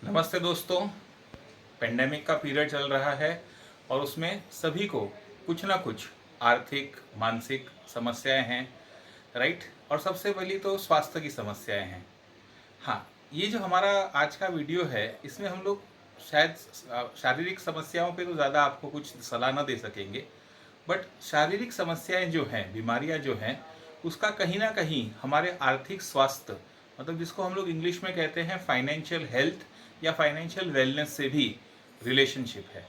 नमस्ते दोस्तों। पेंडेमिक का पीरियड चल रहा है और उसमें सभी को कुछ ना कुछ आर्थिक मानसिक समस्याएं हैं, राइट। और सबसे पहली तो स्वास्थ्य की समस्याएं हैं। हाँ, ये जो हमारा आज का वीडियो है इसमें हम लोग शायद शारीरिक समस्याओं पे तो ज़्यादा आपको कुछ सलाह ना दे सकेंगे, बट शारीरिक समस्याएं जो हैं, बीमारियां जो हैं, उसका कहीं ना कहीं हमारे आर्थिक स्वास्थ्य, मतलब जिसको हम लोग इंग्लिश में कहते हैं फाइनेंशियल हेल्थ या फाइनेंशियल वेलनेस से भी रिलेशनशिप है।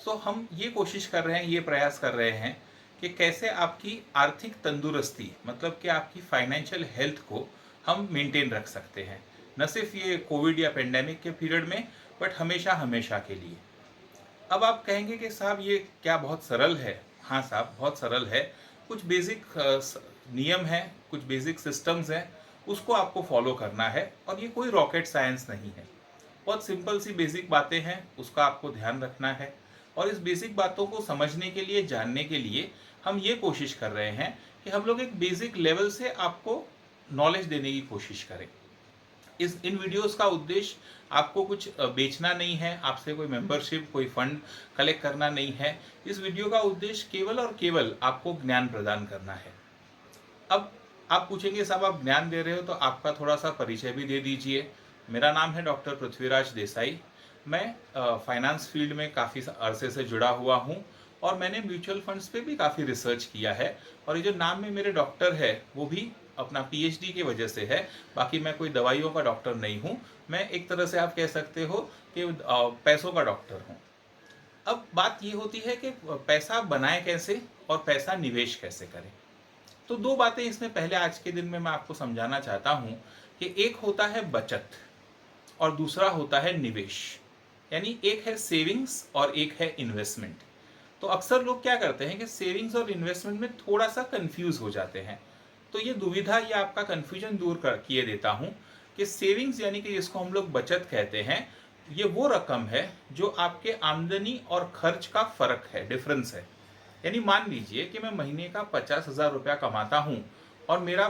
सो हम ये कोशिश कर रहे हैं, ये प्रयास कर रहे हैं कि कैसे आपकी आर्थिक तंदुरुस्ती, मतलब कि आपकी फाइनेंशियल हेल्थ को हम मेंटेन रख सकते हैं, न सिर्फ ये कोविड या पेंडेमिक के पीरियड में, बट हमेशा हमेशा के लिए। अब आप कहेंगे कि साहब ये क्या बहुत सरल है? हाँ साहब, बहुत सरल है। कुछ बेसिक नियम हैं, कुछ बेसिक सिस्टम्स हैं, उसको आपको फॉलो करना है और ये कोई रॉकेट साइंस नहीं है। बहुत सिंपल सी बेसिक बातें हैं, उसका आपको ध्यान रखना है। और इस बेसिक बातों को समझने के लिए, जानने के लिए हम ये कोशिश कर रहे हैं कि हम लोग एक बेसिक लेवल से आपको नॉलेज देने की कोशिश करें। इस इन वीडियोस का उद्देश्य आपको कुछ बेचना नहीं है, आपसे कोई मेंबरशिप, कोई फंड कलेक्ट करना नहीं है। इस वीडियो का उद्देश्य केवल और केवल आपको ज्ञान प्रदान करना है। अब आप पूछेंगे साहब आप ज्ञान दे रहे हो तो आपका थोड़ा सा परिचय भी दे दीजिए। मेरा नाम है डॉक्टर पृथ्वीराज देसाई। मैं फाइनेंस फील्ड में काफ़ी अरसे से जुड़ा हुआ हूँ और मैंने म्यूचुअल फंड्स पे भी काफ़ी रिसर्च किया है। और ये जो नाम में मेरे डॉक्टर है वो भी अपना पीएचडी की वजह से है। बाकी मैं कोई दवाइयों का डॉक्टर नहीं हूँ। मैं एक तरह से आप कह सकते हो कि पैसों का डॉक्टर हूँ। अब बात ये होती है कि पैसा बनाए कैसे और पैसा निवेश कैसे करें। तो दो बातें इसमें पहले आज के दिन में मैं आपको समझाना चाहता हूं कि एक होता है बचत और दूसरा होता है निवेश। यानी एक है सेविंग्स और एक है इन्वेस्टमेंट। तो अक्सर लोग क्या करते हैं कि सेविंग्स और इन्वेस्टमेंट में थोड़ा सा कंफ्यूज हो जाते हैं। तो ये दुविधा, ये आपका कंफ्यूजन दूर कर किए देता हूं कि सेविंग्स यानी कि जिसको हम लोग बचत कहते हैं, ये वो रकम है जो आपके आमदनी और खर्च का फर्क है, डिफरेंस है। यानी मान लीजिए कि मैं महीने का 50,000 रुपया कमाता हूँ और मेरा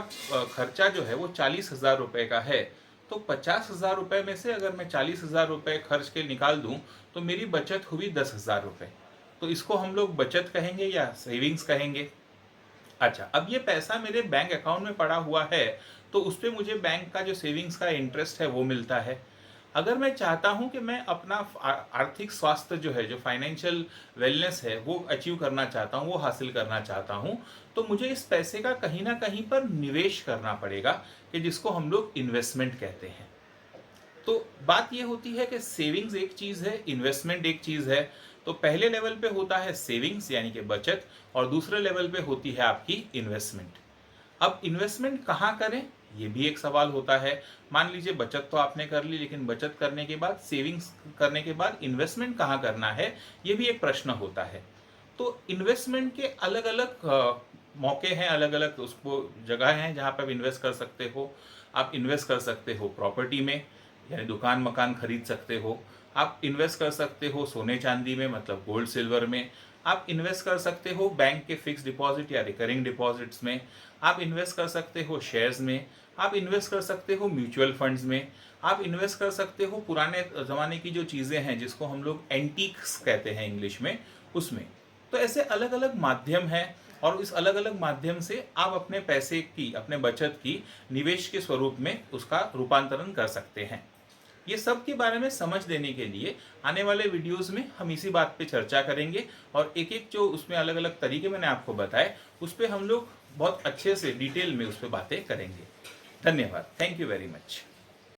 खर्चा जो है वो 40,000 रुपये का है। तो 50,000 रुपये में से अगर मैं 40,000 रुपये खर्च के निकाल दूं तो मेरी बचत हुई 10,000 रुपये। तो इसको हम लोग बचत कहेंगे या सेविंग्स कहेंगे। अच्छा, अब ये पैसा मेरे बैंक अकाउंट में पड़ा हुआ है तो उस पर मुझे बैंक का जो सेविंग्स का इंटरेस्ट है वो मिलता है। अगर मैं चाहता हूं कि मैं अपना आर्थिक स्वास्थ्य जो है, जो फाइनेंशियल वेलनेस है, वो अचीव करना चाहता हूं, वो हासिल करना चाहता हूं, तो मुझे इस पैसे का कहीं ना कहीं पर निवेश करना पड़ेगा, कि जिसको हम लोग इन्वेस्टमेंट कहते हैं। तो बात ये होती है कि सेविंग्स एक चीज़ है, इन्वेस्टमेंट एक चीज़ है। तो पहले लेवल पे होता है सेविंग्स यानी कि बचत, और दूसरे लेवल पे होती है आपकी इन्वेस्टमेंट। अब इन्वेस्टमेंट कहाँ करें, ये भी एक सवाल होता है। मान लीजिए बचत तो आपने कर ली, लेकिन बचत करने के बाद, सेविंग्स करने के बाद इन्वेस्टमेंट कहाँ करना है, ये भी एक प्रश्न होता है। तो इन्वेस्टमेंट के अलग अलग मौके हैं, अलग अलग उसको जगह हैं जहाँ पर आप इन्वेस्ट कर सकते हो। आप इन्वेस्ट कर सकते हो प्रॉपर्टी में, यानी दुकान मकान खरीद सकते हो। आप इन्वेस्ट कर सकते हो सोने चांदी में, मतलब गोल्ड सिल्वर में। आप इन्वेस्ट कर सकते हो बैंक के फिक्स डिपॉजिट या रिकरिंग डिपॉजिट्स में। आप इन्वेस्ट कर सकते हो शेयर्स में। आप इन्वेस्ट कर सकते हो म्यूचुअल फंड्स में। आप इन्वेस्ट कर सकते हो पुराने ज़माने की जो चीज़ें हैं जिसको हम लोग एंटीक्स कहते हैं इंग्लिश में, उसमें। तो ऐसे अलग अलग माध्यम हैं और इस अलग अलग माध्यम से आप अपने पैसे की, अपने बचत की निवेश के स्वरूप में उसका रूपांतरण कर सकते हैं। ये सब के बारे में समझ देने के लिए आने वाले वीडियोस में हम इसी बात पे चर्चा करेंगे और एक एक जो उसमें अलग अलग तरीके मैंने आपको बताए उस पर हम लोग बहुत अच्छे से डिटेल में उस पर बातें करेंगे। धन्यवाद। Thank you very much.